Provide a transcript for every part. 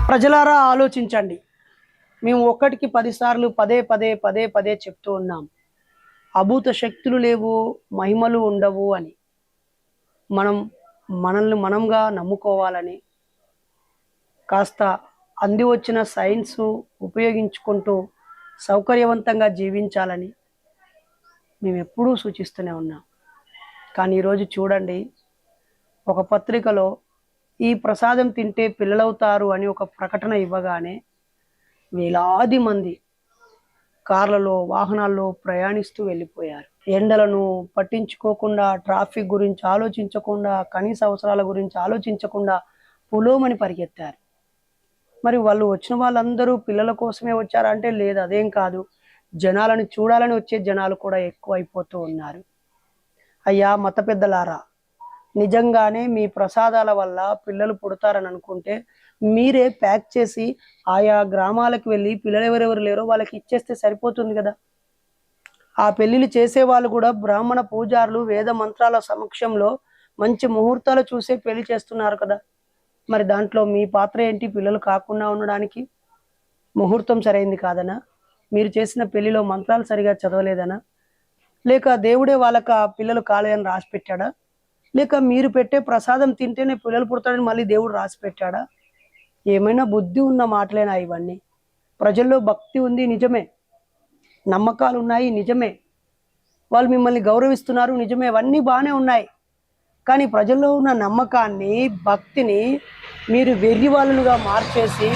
ప్రజలారా ఆలోచించండి. మేము ఒక్కటికి 10 సార్లు పదే పదే పదే పదే చెప్తూ ఉన్నాం. అభూత శక్తులు లేవు, మహిమలు ఉండవు అని. మనం మనల్ని మనంగా నమ్ముకోవాలని, కాస్త అంది వచ్చిన సైన్సు ఉపయోగించుకుంటూ సౌకర్యవంతంగా జీవించాలని మేమెప్పుడూ సూచిస్తూనే ఉన్నాం. కానీ ఈరోజు చూడండి, ఒక పత్రికలో ఈ ప్రసాదం తింటే పిల్లలవుతారు అని ఒక ప్రకటన ఇవ్వగానే వేలాది మంది కార్లలో, వాహనాల్లో ప్రయాణిస్తూ వెళ్ళిపోయారు. ఎండలను పట్టించుకోకుండా, ట్రాఫిక్ గురించి ఆలోచించకుండా, కనీస అవసరాల గురించి ఆలోచించకుండా పొలోమని పరిగెత్తారు. మరి వాళ్ళు వచ్చిన వాళ్ళందరూ పిల్లల కోసమే వచ్చారంటే లేదు, అదేం కాదు. జనాలను చూడాలని వచ్చే జనాలు కూడా ఎక్కువైపోతూ ఉన్నారు. అయ్యా మత పెద్దలారా, నిజంగానే మీ ప్రసాదాల వల్ల పిల్లలు పుడతారని అనుకుంటే మీరే ప్యాక్ చేసి ఆయా గ్రామాలకు వెళ్ళి పిల్లలు ఎవరెవరు లేరో వాళ్ళకి ఇచ్చేస్తే సరిపోతుంది కదా. ఆ పెళ్లిళ్ళు చేసేవాళ్ళు కూడా బ్రాహ్మణ పూజారులు వేద మంత్రాల సమక్షంలో మంచి ముహూర్తాలు చూసే పెళ్లి చేస్తున్నారు కదా. మరి దాంట్లో మీ పాత్ర ఏంటి? పిల్లలు కాకుండా ఉండడానికి ముహూర్తం సరైంది కాదనా? మీరు చేసిన పెళ్లిలో మంత్రాలు సరిగా చదవలేదనా? లేక దేవుడే వాళ్ళక పిల్లలు కాలేదని రాసి పెట్టాడా? లేక మీరు పెట్టే ప్రసాదం తింటేనే పిల్లలు పుడతాడని మళ్ళీ దేవుడు రాసి పెట్టాడా? ఏమైనా బుద్ధి ఉన్న మాటలేనా ఇవన్నీ? ప్రజల్లో భక్తి ఉంది నిజమే, నమ్మకాలు ఉన్నాయి నిజమే, వాళ్ళు మిమ్మల్ని గౌరవిస్తున్నారు నిజమే, అవన్నీ బాగానే ఉన్నాయి. కానీ ప్రజల్లో ఉన్న నమ్మకాన్ని, భక్తిని మీరు వెర్రి వాళ్ళనుగా మార్చేసి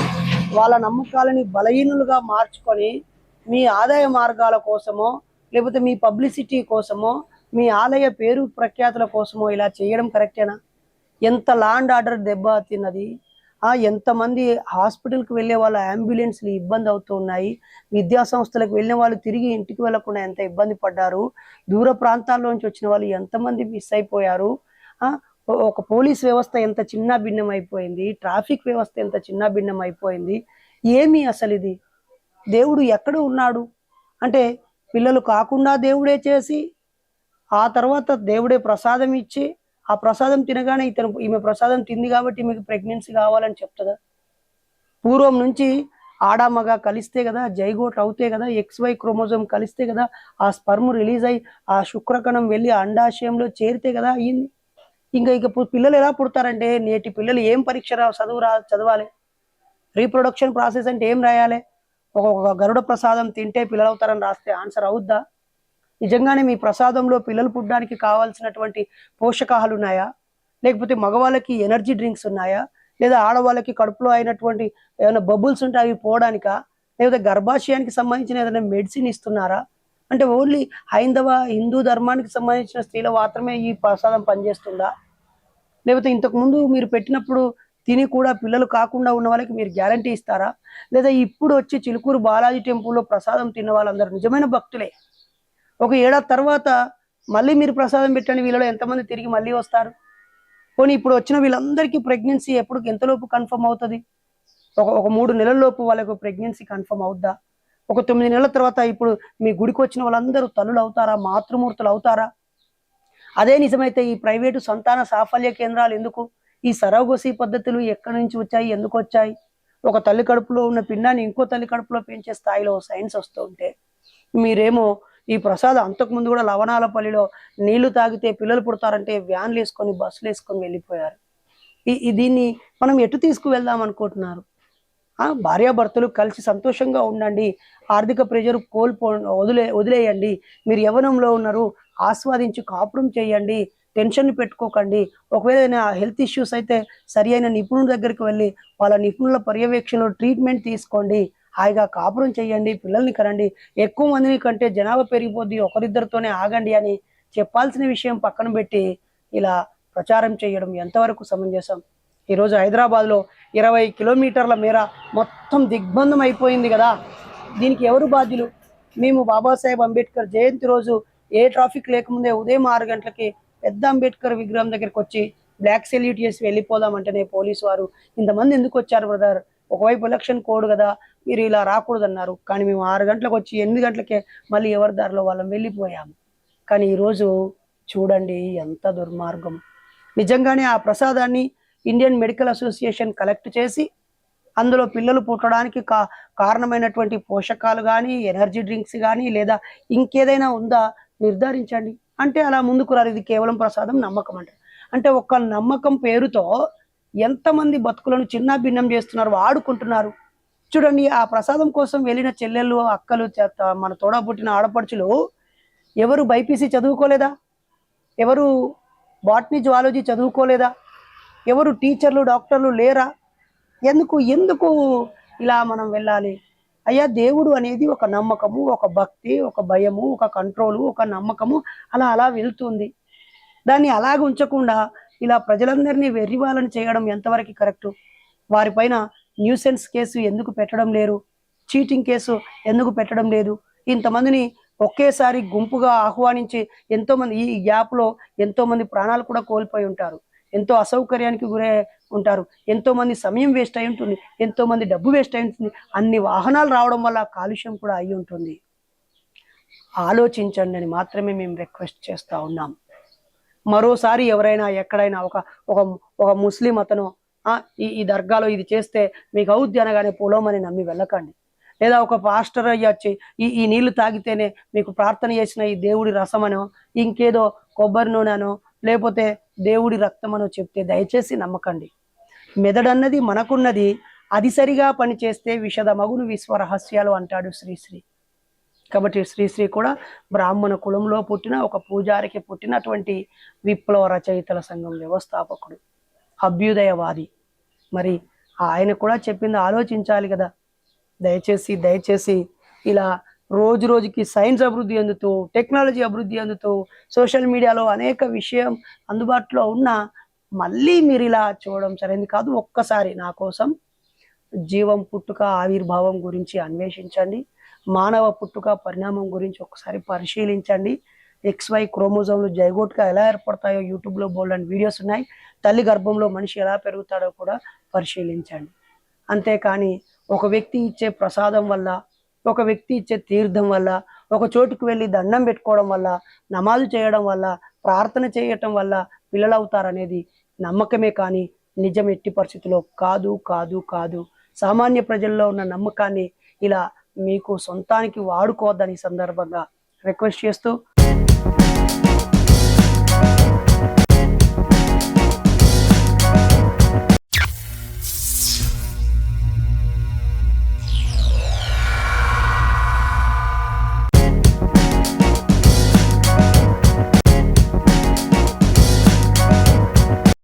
వాళ్ళ నమ్మకాలని బలహీనులుగా మార్చుకొని మీ ఆదాయ మార్గాల కోసమో, లేకపోతే మీ పబ్లిసిటీ కోసమో, మీ ఆలయ పేరు ప్రఖ్యాతుల కోసమో ఇలా చేయడం కరెక్టేనా? ఎంత లాండ్ ఆర్డర్ దెబ్బ తిన్నది. ఎంతమంది హాస్పిటల్కి వెళ్ళే వాళ్ళ అంబులెన్స్లు ఇబ్బంది అవుతూ ఉన్నాయి. విద్యా సంస్థలకు వెళ్ళిన వాళ్ళు తిరిగి ఇంటికి వెళ్లకుండా ఎంత ఇబ్బంది పడ్డారు. దూర ప్రాంతాల్లోంచి వచ్చిన వాళ్ళు ఎంతమంది మిస్ అయిపోయారు. ఒక పోలీస్ వ్యవస్థ ఎంత చిన్న భిన్నం అయిపోయింది. ట్రాఫిక్ వ్యవస్థ ఎంత చిన్న భిన్నం అయిపోయింది. ఏమి అసలు ఇది? దేవుడు ఎక్కడ ఉన్నాడు? అంటే పిల్లలు కాకుండా దేవుడే చేసి, ఆ తర్వాత దేవుడే ప్రసాదం ఇచ్చి, ఆ ప్రసాదం తినగానే ఈమె ప్రసాదం తింది కాబట్టి ఈమెకు ప్రెగ్నెన్సీ కావాలని చెప్తుందా? పూర్వం నుంచి ఆడామగా కలిస్తే కదా, జైగోట్ అవుతే కదా, XY క్రోమోజోమ్ కలిస్తే కదా ఆ స్పర్మ్ రిలీజ్ అయ్యి ఆ శుక్రకణం వెళ్ళి అండాశయంలో చేరితే కదా అయ్యింది. ఇక పిల్లలు ఎలా పుడతారంటే, నేటి పిల్లలు ఏం పరీక్ష చదవాలి? రీప్రొడక్షన్ ప్రాసెస్ అంటే ఏం రాయాలి? ఒక గరుడ ప్రసాదం తింటే పిల్లలు అవుతారని రాస్తే ఆన్సర్ అవుద్దా? నిజంగానే మీ ప్రసాదంలో పిల్లలు పుట్టడానికి కావాల్సినటువంటి పోషకాలు ఉన్నాయా? లేకపోతే మగవాళ్ళకి ఎనర్జీ డ్రింక్స్ ఉన్నాయా? లేదా ఆడవాళ్ళకి కడుపులో అయినటువంటి ఏమైనా బబుల్స్ ఉంటే అవి పోవడానికా? లేకపోతే గర్భాశయానికి సంబంధించిన ఏదైనా మెడిసిన్ ఇస్తున్నారా? అంటే ఓన్లీ హిందూ ధర్మానికి సంబంధించిన స్త్రీలు మాత్రమే ఈ ప్రసాదం పనిచేస్తుందా? లేకపోతే ఇంతకుముందు మీరు పెట్టినప్పుడు తిని కూడా పిల్లలు కాకుండా ఉన్న వాళ్ళకి మీరు గ్యారంటీ ఇస్తారా? లేదా ఇప్పుడు వచ్చి చిలుకూరు బాలాజీ టెంపుల్లో ప్రసాదం తిన్న వాళ్ళందరూ నిజమైన భక్తులే. ఒక ఏడాది తర్వాత మళ్ళీ మీరు ప్రసాదం పెట్టండి, వీళ్ళలో ఎంతమంది తిరిగి మళ్ళీ వస్తారు? పోనీ ఇప్పుడు వచ్చిన వీళ్ళందరికీ ప్రెగ్నెన్సీ ఎంతలోపు కన్ఫర్మ్ అవుతుంది? ఒక 3 నెలల లోపు వాళ్ళకు ప్రెగ్నెన్సీ కన్ఫర్మ్ అవుద్దా? ఒక 9 నెలల తర్వాత ఇప్పుడు మీ గుడికి వచ్చిన వాళ్ళందరూ తల్లులు అవుతారా? మాతృమూర్తులు అవుతారా? అదే నిజమైతే ఈ ప్రైవేటు సంతాన సాఫల్య కేంద్రాలు ఎందుకు? ఈ సరోగసీ పద్ధతులు ఎక్కడి నుంచి వచ్చాయి? ఎందుకు వచ్చాయి? ఒక తల్లి కడుపులో ఉన్న పిండాన్ని ఇంకో తల్లి కడుపులో పెంచే స్థాయిలో సైన్స్ వస్తూ ఉంటే మీరేమో ఈ ప్రసాదం అంతకుముందు కూడా లవణాలపల్లిలో నీళ్లు తాగితే పిల్లలు పుడతారంటే వ్యాన్లు వేసుకొని బస్సులు వేసుకొని వెళ్ళిపోయారు. దీన్ని మనం ఎటు తీసుకువెళ్దాం అనుకుంటున్నారు? భార్యాభర్తలు కలిసి సంతోషంగా ఉండండి, ఆర్థిక ప్రెజర్ వదిలేయండి, మీరు యవ్వనంలో ఉన్నారు, ఆస్వాదించి కాపురం చేయండి, టెన్షన్ పెట్టుకోకండి. ఒకవేళ ఏదైనా హెల్త్ ఇష్యూస్ అయితే సరి అయిన నిపుణుల దగ్గరికి వెళ్ళి వాళ్ళ నిపుణుల పర్యవేక్షణలో ట్రీట్మెంట్ తీసుకోండి, హాయిగా కాపురం చేయండి, పిల్లల్ని కనండి. ఎక్కువ మందిని కంటే జనాభా పెరిగిపోద్ది, ఒకరిద్దరితోనే ఆగండి అని చెప్పాల్సిన విషయం పక్కన పెట్టి ఇలా ప్రచారం చేయడం ఎంతవరకు సమంజసం? ఈరోజు హైదరాబాద్లో 20 కిలోమీటర్ల మేర మొత్తం దిగ్బంధం అయిపోయింది కదా. దీనికి ఎవరు బాధ్యులు? మేము బాబాసాహెబ్ అంబేద్కర్ జయంతి రోజు ఏ ట్రాఫిక్ లేకముందే ఉదయం 6 గంటలకి పెద్ద అంబేద్కర్ విగ్రహం దగ్గరికి వచ్చి బ్లాక్ సెల్యూట్ చేసి వెళ్ళిపోదామంటేనే పోలీసు వారు ఇంతమంది ఎందుకు వచ్చారు బ్రదర్, ఒకవైపు ఎలక్షన్ కోడ్ కదా, మీరు ఇలా రాకూడదన్నారు. కానీ మేము 6 గంటలకు వచ్చి 8 గంటలకే మళ్ళీ ఎవరి దారిలో వాళ్ళం వెళ్ళిపోయాము. కానీ ఈరోజు చూడండి ఎంత దుర్మార్గం. నిజంగానే ఆ ప్రసాదాన్ని ఇండియన్ మెడికల్ అసోసియేషన్ కలెక్ట్ చేసి అందులో పిల్లలు పుట్టడానికి కారణమైనటువంటి పోషకాలు కానీ, ఎనర్జీ డ్రింక్స్ కానీ, లేదా ఇంకేదైనా ఉందా నిర్ధారించండి. అంటే అలా ముందుకు రారు. ఇది కేవలం ప్రసాదం, నమ్మకం అంటారు. అంటే ఒక్క నమ్మకం పేరుతో ఎంతమంది బతుకులను చిన్నాభిన్నం చేస్తున్నారు, వాడుకుంటున్నారు. చూడండి, ఆ ప్రసాదం కోసం వెళ్ళిన చెల్లెళ్ళు, అక్కలు, మన తోడా పుట్టిన ఆడపడుచులు ఎవరు బైపీసీ చదువుకోలేదా? ఎవరు బాటనీ జువాలజీ చదువుకోలేదా? ఎవరు టీచర్లు, డాక్టర్లు లేరా? ఎందుకు ఎందుకు ఇలా మనం వెళ్ళాలి? అయ్యా, దేవుడు అనేది ఒక నమ్మకము, ఒక భక్తి, ఒక భయము, ఒక కంట్రోలు, ఒక నమ్మకము, అలా అలా వెళ్తుంది. దాన్ని అలాగ ఉంచకుండా ఇలా ప్రజలందరినీ వెర్రివాళ్ళని చేయడం ఎంతవరకు కరెక్టు? వారిపైన న్యూసెన్స్ కేసు ఎందుకు పెట్టడం లేరు? చీటింగ్ కేసు ఎందుకు పెట్టడం లేదు? ఇంతమందిని ఒకేసారి గుంపుగా ఆహ్వానించి ఎంతోమంది, ఈ గ్యాప్లో ఎంతోమంది ప్రాణాలు కూడా కోల్పోయి ఉంటారు, ఎంతో అసౌకర్యానికి గురై ఉంటారు, ఎంతోమంది సమయం వేస్ట్ అయి ఉంటుంది, ఎంతోమంది డబ్బు వేస్ట్ అయి ఉంటుంది, అన్ని వాహనాలు రావడం వల్ల కాలుష్యం కూడా అయి ఉంటుంది. ఆలోచించండి అని మాత్రమే మేము రిక్వెస్ట్ చేస్తూ ఉన్నాం. మరోసారి ఎవరైనా ఎక్కడైనా ఒక ఒక ఒక ముస్లిం అతను ఈ దర్గాలో ఇది చేస్తే మీకు అవుద్ది అనగానే పొలమని నమ్మి వెళ్ళకండి. లేదా ఒక పాస్టర్ అయ్యొచ్చి ఈ నీళ్లు తాగితేనే మీకు ప్రార్థన చేసిన ఈ దేవుడి రసమనో, ఇంకేదో కొబ్బరి నూనెనో, లేకపోతే దేవుడి రక్తమనో చెప్తే దయచేసి నమ్మకండి. మెదడన్నది మనకున్నది, అది సరిగా పనిచేస్తే విషద మగును విశ్వరహస్యాలు అంటాడు శ్రీశ్రీ. కాబట్టి శ్రీశ్రీ కూడా బ్రాహ్మణ కులంలో పుట్టిన ఒక పూజారికి పుట్టినటువంటి విప్లవ రచయితల సంఘం వ్యవస్థాపకుడు, అభ్యుదయవాది. మరి ఆయన కూడా చెప్పింది ఆలోచించాలి కదా. దయచేసి ఇలా రోజు రోజుకి సైన్స్ అభివృద్ధి అందుతూ, టెక్నాలజీ అభివృద్ధి అందుతూ, సోషల్ మీడియాలో అనేక విషయం అందుబాటులో ఉన్న మళ్ళీ మీరు ఇలా చూడడం సరైనది కాదు. ఒక్కసారి నా కోసం జీవం పుట్టుక ఆవిర్భావం గురించి అన్వేషించండి. మానవ పుట్టుక పరిణామం గురించి ఒకసారి పరిశీలించండి. XY క్రోమోజోమ్లు జైగోట్గా ఎలా ఏర్పడతాయో యూట్యూబ్లో బోల్డెన్ వీడియోస్ ఉన్నాయి. తల్లి గర్భంలో మనిషి ఎలా పెరుగుతాడో కూడా పరిశీలించండి. అంతేకాని ఒక వ్యక్తి ఇచ్చే ప్రసాదం వల్ల, ఒక వ్యక్తి ఇచ్చే తీర్థం వల్ల, ఒక చోటుకు వెళ్ళి దండం పెట్టుకోవడం వల్ల, నమాజు చేయడం వల్ల, ప్రార్థన చేయటం వల్ల పిల్లలు అవుతారనేది నమ్మకమే కానీ నిజం ఎట్టి పరిస్థితిలో కాదు కాదు కాదు. సామాన్య ప్రజల్లో ఉన్న నమ్మకాన్ని ఇలా మీకు సొంతానికి వాడుకోవద్దని సందర్భంగా రిక్వెస్ట్ చేస్తూ